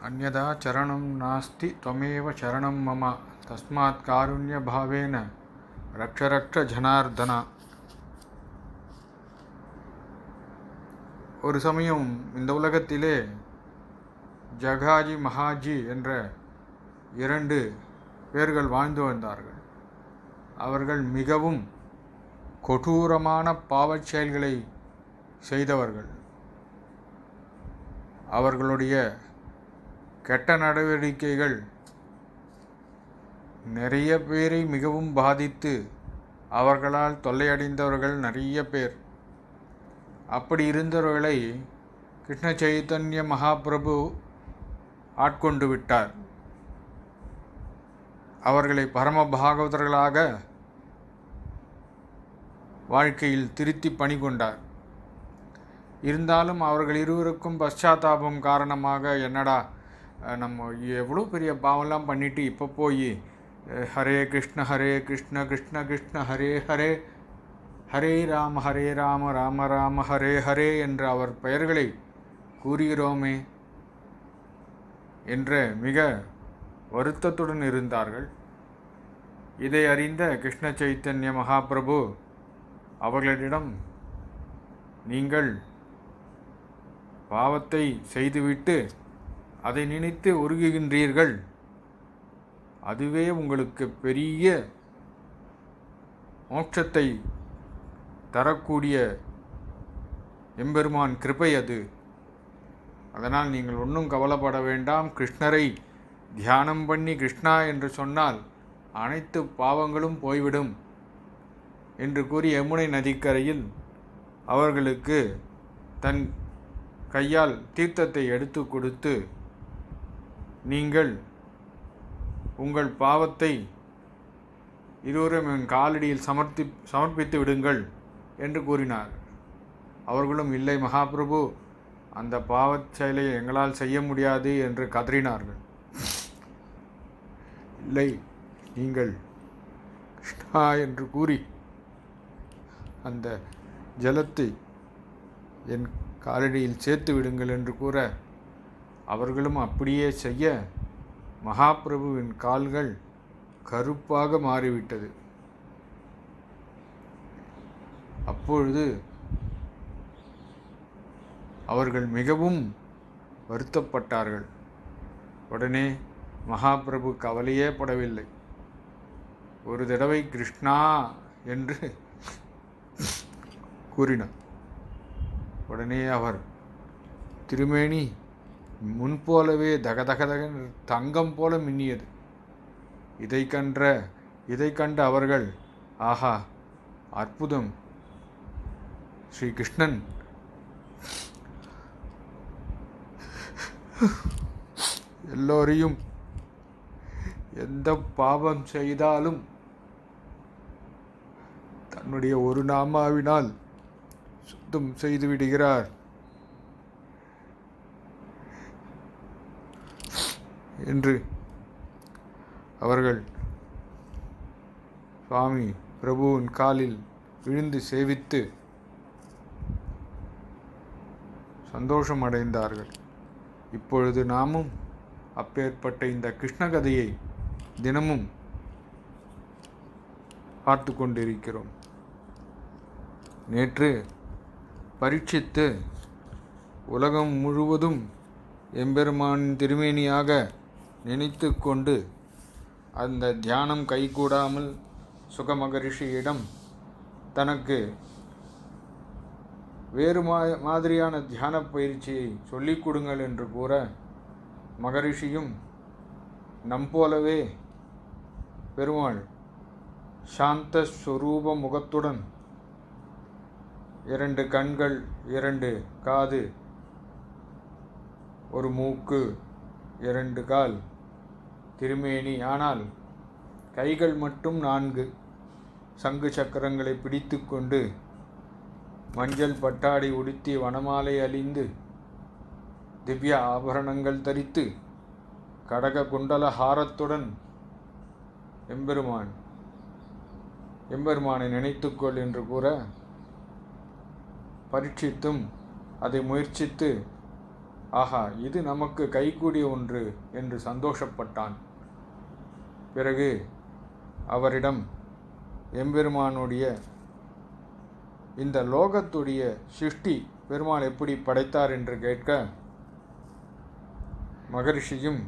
अन्यदा चरणं नास्ति त्वमेव शरणं मम तस्मात् कारुण्यभावेन रक्ष रक्ष ஜனார்தனா. ஒரு சமயம் இந்த உலகத்திலே ஜகாஜி மகாஜி என்ற இரண்டு பேர்கள் வாழ்ந்து வந்தார்கள். அவர்கள் மிகவும் கொடூரமான பாவச் செயல்களை செய்தவர்கள். அவர்களுடைய கெட்ட நடவடிக்கைகள் நிறைய பேரை மிகவும் பாதித்து அவர்களால் தொல்லையடைந்தவர்கள் நிறைய பேர். அப்படி இருந்தவர்களை கிருஷ்ண சைத்தன்ய மகாபிரபு ஆட்கொண்டு விட்டார். அவர்களை பரம பாகவதர்களாக வாழ்க்கையில் திருத்தி பணி கொண்டார். இருந்தாலும் அவர்கள் இருவருக்கும் பశ్చాத்தாபம் காரணமாக, என்னடா நம்ம எவ்வளோ பெரிய பாவம்லாம் பண்ணிட்டு இப்போ போய் ஹரே கிருஷ்ண கிருஷ்ண கிருஷ்ண ஹரே ஹரே, ஹரே ராம ராம ராம ஹரே ஹரே என்ற அவர் பெயர்களை கூறுகிறோமே என்ற மிக வருத்தத்துடன் இருந்தார்கள். இதை அறிந்த கிருஷ்ண சைத்தன்ய மகாபிரபு அவர்களிடம், நீங்கள் பாவத்தை செய்துவிட்டு அதை நினைத்து உருகுகின்றீர்கள், அதுவே உங்களுக்கு பெரிய மோட்சத்தை தரக்கூடிய எம்பெருமான் கிருபை அது. அதனால் நீங்கள் ஒன்றும் கவலைப்பட வேண்டாம். கிருஷ்ணரை தியானம் பண்ணி கிருஷ்ணா என்று சொன்னால் அனைத்து பாவங்களும் போய்விடும் என்று கூறி யமுனை நதிக்கரையில் அவர்களுக்கு தன் கையால் தீர்த்தத்தை எடுத்து கொடுத்து, நீங்கள் உங்கள் பாவத்தை இருவரும் என் காலடியில் சமர்ப்பித்து விடுங்கள் என்று கூறினார். அவர்களும், இல்லை மகாபிரபு, அந்த பாவச் செயலை எங்களால் செய்ய முடியாது என்று கதறினார்கள். இல்லை, நீங்கள் கிருஷ்ணா என்று கூறி அந்த ஜலத்தை என் காலடியில் சேர்த்து விடுங்கள் என்று கூற, அவர்களும் அப்படியே செய்ய மகாபிரபுவின் கால்கள் கருப்பாக மாறிவிட்டது. அப்பொழுது அவர்கள் மிகவும் வருத்தப்பட்டார்கள். உடனே மகாபிரபு கவலையே படவில்லை. ஒரு தடவை கிருஷ்ணா என்று கூறினார். உடனே அவர் திருமேனி முன்போலவே தகதகதக தங்கம் போல மின்னியது. இதை கண்ட அவர்கள், ஆஹா, அற்புதம், ஸ்ரீ கிருஷ்ணன் எல்லோரையும் எந்த பாவம் செய்தாலும் தன்னுடைய ஒரு நாமாவினால் சுத்தம் செய்து விடுகிறார் என்று அவர்கள் சுவாமி பிரபுவின் காலில் விழுந்து சேவித்து சந்தோஷம் அடைந்தார்கள். இப்பொழுது நாமும் அப்பேற்பட்ட இந்த கிருஷ்ண கதையை தினமும் பார்த்து கொண்டிருக்கிறோம். நேற்று பரீட்சித்து உலகம் முழுவதும் எம்பெருமானின் திருமேனியாக நினைத்து கொண்டு அந்த தியானம் கைகூடாமல் சுக மகரிஷியிடம் தனக்கு வேறு மாதிரியான தியான பயிற்சியை சொல்லிக் கொடுங்கள் என்று கூற, மகரிஷியும் நம்போலவே பெருமாள் சாந்த ஸ்வரூப முகத்துடன், 2 கண்கள், 2 காது, ஒரு மூக்கு, 2 கால் திருமேனி, ஆனால் கைகள் மட்டும் 4 சங்கு சக்கரங்களை பிடித்து கொண்டு, மஞ்சள் பட்டாடை உடுத்தி, வனமாலை அணிந்து, திவ்ய ஆபரணங்கள் தரித்து, கடக குண்டல ஹாரத்துடன் எம்பெருமானை நினைத்துக்கொள் என்று கூற, பரீட்சித்தும் அதை முயற்சித்து ஆஹா, இது நமக்கு கைகூடிய ஒன்று என்று சந்தோஷப்பட்டான். பிறகு அவரிடம் எம்பெருமானுடைய இந்த லோகத்துடைய சிருஷ்டி பெருமாள் எப்படி படைத்தார் என்று கேட்க, மகரிஷியும்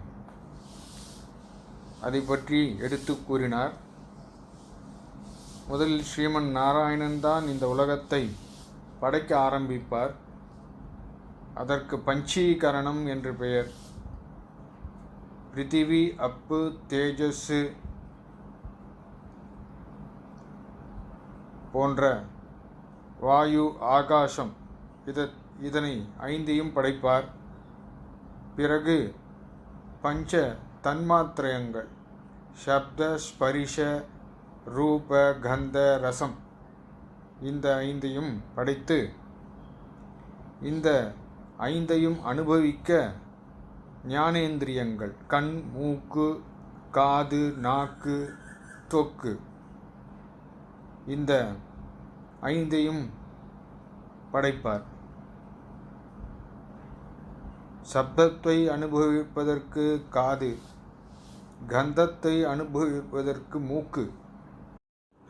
அதை பற்றி எடுத்து கூறினார். முதலில் ஸ்ரீமன் நாராயணன் தான் இந்த உலகத்தை படைக்க ஆரம்பிப்பார். அதற்கு பஞ்சீகரணம் என்று பெயர். பிருத்திவி, அப்பு, தேஜஸ் போன்ற வாயு, ஆகாசம் இதனை ஐந்தையும் படைப்பார். பிறகு பஞ்ச தன்மாத்திரயங்கள் சப்த, ஸ்பரிஷ, ரூப, கந்த, ரசம் இந்த ஐந்தையும் படைத்து இந்த ஐந்தையும் அனுபவிக்க ஞானேந்திரியங்கள் கண், மூக்கு, காது, நாக்கு, தொக்கு இந்த ஐந்தையும் படைப்பார். சப்தத்தை அனுபவிப்பதற்கு காது, கந்தத்தை அனுபவிப்பதற்கு மூக்கு,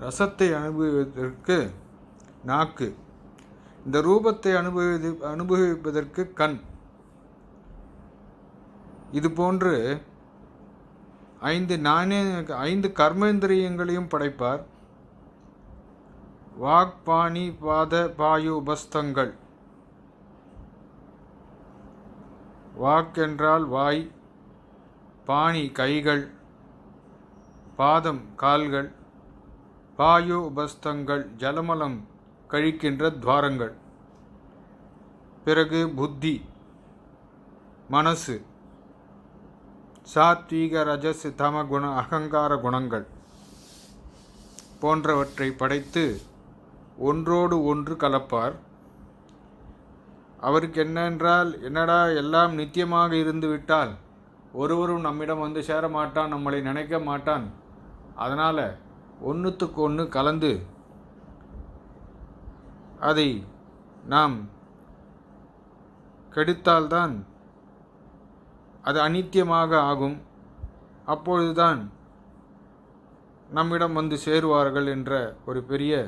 ரசத்தை அனுபவிப்பதற்கு நாக்கு, இந்த ரூபத்தை அனுபவிப்பதற்கு கண். இதுபோன்று ஐந்து கர்மேந்திரியங்களையும் படைப்பார். வாக், பாணி, பாத, பாயு, உபஸ்தங்கள். வாக் என்றால் வாய், பாணி கைகள், பாதம் கால்கள், பாயு உபஸ்தங்கள் ஜலமலம் கழிக்கின்ற துவாரங்கள். பிறகு புத்தி மனசு, சாத்வீக, ரஜஸ், தம குண, அகங்கார குணங்கள் போன்றவற்றை படைத்து ஒன்றோடு ஒன்று கலப்பார். அவருக்கு என்னென்றால், என்னடா எல்லாம் நித்தியமாக இருந்து விட்டால் ஒருவரும் நம்மிடம் வந்து சேர மாட்டான், நம்மளை நினைக்க மாட்டான். அதனால் ஒன்றுத்துக்கு ஒன்று கலந்து அதை நாம் கெடுத்தால்தான் அது அநித்தியமாக ஆகும். அப்பொழுதுதான் நம்மிடம் வந்து சேருவார்கள் என்ற ஒரு பெரிய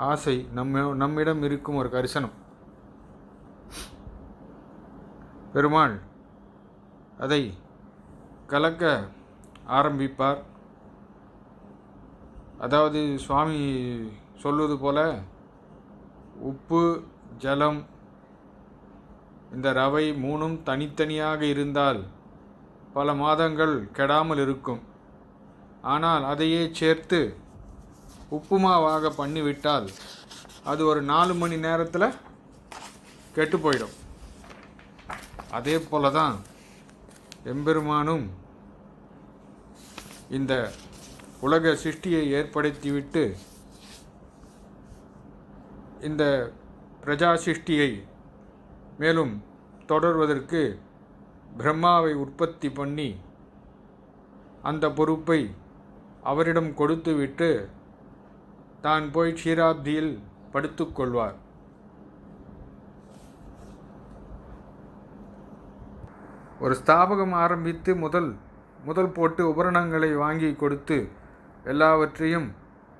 ஆசை நம்மிடம் இருக்கும் ஒரு கரிசனம். பெருமாள் அதை கலக்க ஆரம்பிப்பார். அதாவது சுவாமி சொல்வது போல உப்பு, ஜலம், இந்த ரவை மூணும் தனித்தனியாக இருந்தால் பல மாதங்கள் கெடாமல் இருக்கும். ஆனால் அதையே சேர்த்து உப்புமாவாக பண்ணிவிட்டால் அது ஒரு 4 மணி நேரத்தில் கெட்டு போயிடும். அதே போல தான் எம்பெருமானும் இந்த உலக சிருஷ்டியை ஏற்படுத்திவிட்டு இந்த பிரஜா சிருஷ்டியை மேலும் தொடர்வதற்கு பிரம்மாவை உற்பத்தி பண்ணி அந்த பொறுப்பை அவரிடம் கொடுத்துவிட்டு தான் போய் க்ஷீராப்தியில் படுத்துக்கொள்வார். ஒரு ஸ்தாபகம் ஆரம்பித்து முதல் போட்டு உபகரணங்களை வாங்கி கொடுத்து எல்லாவற்றையும்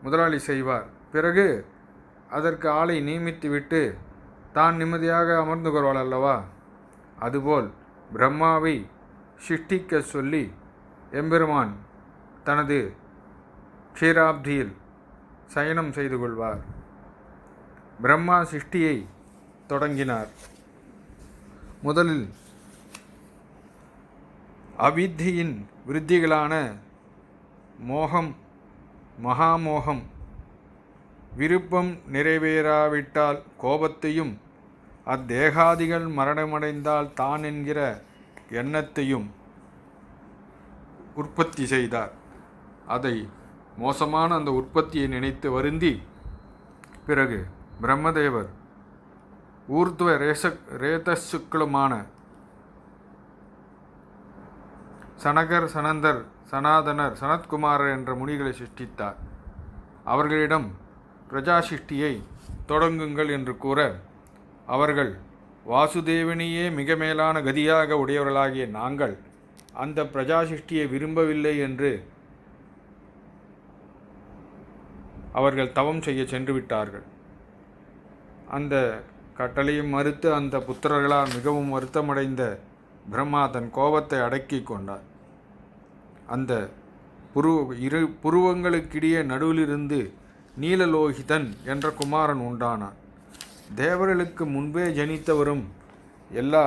முதலாளி செய்வார். பிறகு அதற்கு ஆளை நியமித்துவிட்டு தான் நிம்மதியாக அமர்ந்து கொள்வாள் அல்லவா? அதுபோல் பிரம்மாவை சிருஷ்டிக்க சொல்லி எம்பெருமான் தனது க்ஷீராப்தியில் சயனம் செய்து கொள்வார். பிரம்மா சிருஷ்டியை தொடங்கினார். முதலில் அவித்தியின் விருத்திகளான மோகம், மகாமோகம், விருப்பம் நிறைவேறாவிட்டால் கோபத்தையும், அத்தேகாதிகள் மரணமடைந்தால் தான் என்கிற எண்ணத்தையும் உற்பத்தி செய்தார். அதை மோசமான அந்த உற்பத்தியை நினைத்து வருந்தி பிறகு பிரம்மதேவர் ஊர்துவ ரேதசுக்களுமான சனகர், சனந்தர், சனாதனர், சனத்குமாரர் என்ற முனிகளை சிருஷ்டித்தார். அவர்களிடம் பிரஜா சிருஷ்டியை தொடங்குங்கள் என்று கூற அவர்கள் வாசுதேவனையே மிக மேலான கதியாக உடையவர்களாகிய நாங்கள் அந்த பிரஜாசிஷ்டியை விரும்பவில்லை என்று அவர்கள் தவம் செய்ய சென்று விட்டார்கள். அந்த கட்டளையும் மறுத்து அந்த புத்திரர்களால் மிகவும் வருத்தமடைந்த பிரம்மா தன் கோபத்தை அடக்கி கொண்டார். அந்த இரு புருவங்களுக்கிடையே நடுவிலிருந்து நீலலோகிதன் என்ற குமாரன் உண்டானான். தேவர்களுக்கு முன்பே ஜனித்தவரும் எல்லா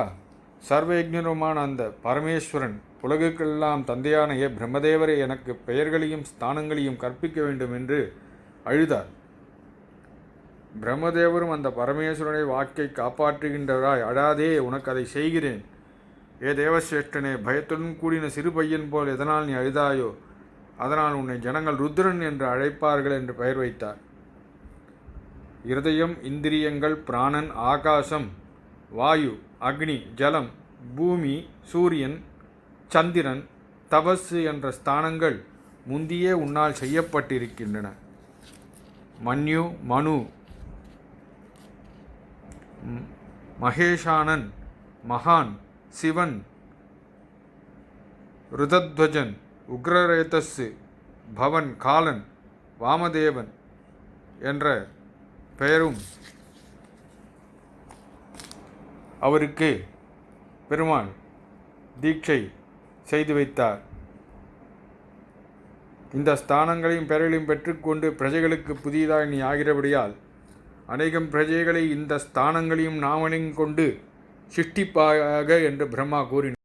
சர்வயஜ்ஞருமான அந்த பரமேஸ்வரன் உலகுக்கெல்லாம் தந்தையான பிரம்மதேவரை எனக்கு பெயர்களையும் ஸ்தானங்களையும் கற்பிக்க வேண்டும் என்று அழுதார். பிரம்மதேவரும் அந்த பரமேஸ்வரனை வாக்கை காப்பாற்றுகின்றவராய், அடாதே, உனக்கு அதை செய்கிறேன். தேவசிரேஷ்டனே, பயத்துடன் கூடின சிறு பையன் போல் எதனால் நீ அழுதாயோ அதனால் உன்னை ஜனங்கள் ருத்ரன் என்று அழைப்பார்கள் என்று பெயர் வைத்தார். இருதயம், இந்திரியங்கள், பிராணன், ஆகாசம், வாயு, அக்னி, ஜலம், பூமி, சூரியன், சந்திரன், தபசு என்ற ஸ்தானங்கள் முந்தியே உன்னால் செய்யப்பட்டிருக்கின்றன. மன்யு, மனு, மகேஷானன், மகான், சிவன், ருதத்வஜன், உக்ரரேதஸ், பவன், காலன், வாமதேவன் என்ற பெயரும் அவருக்கு பெருமாள் தீட்சை செய்து வைத்தார். இந்த ஸ்தானங்களையும் பெயர்களையும் பெற்றுக்கொண்டு பிரஜைகளுக்கு புதியதாக நீ ஆகிறபடியால் அநேகம் பிரஜைகளை இந்த ஸ்தானங்களையும் நாமனையும் கொண்டு சிருஷ்டிப்பாக என்று பிரம்மா கூறினார்.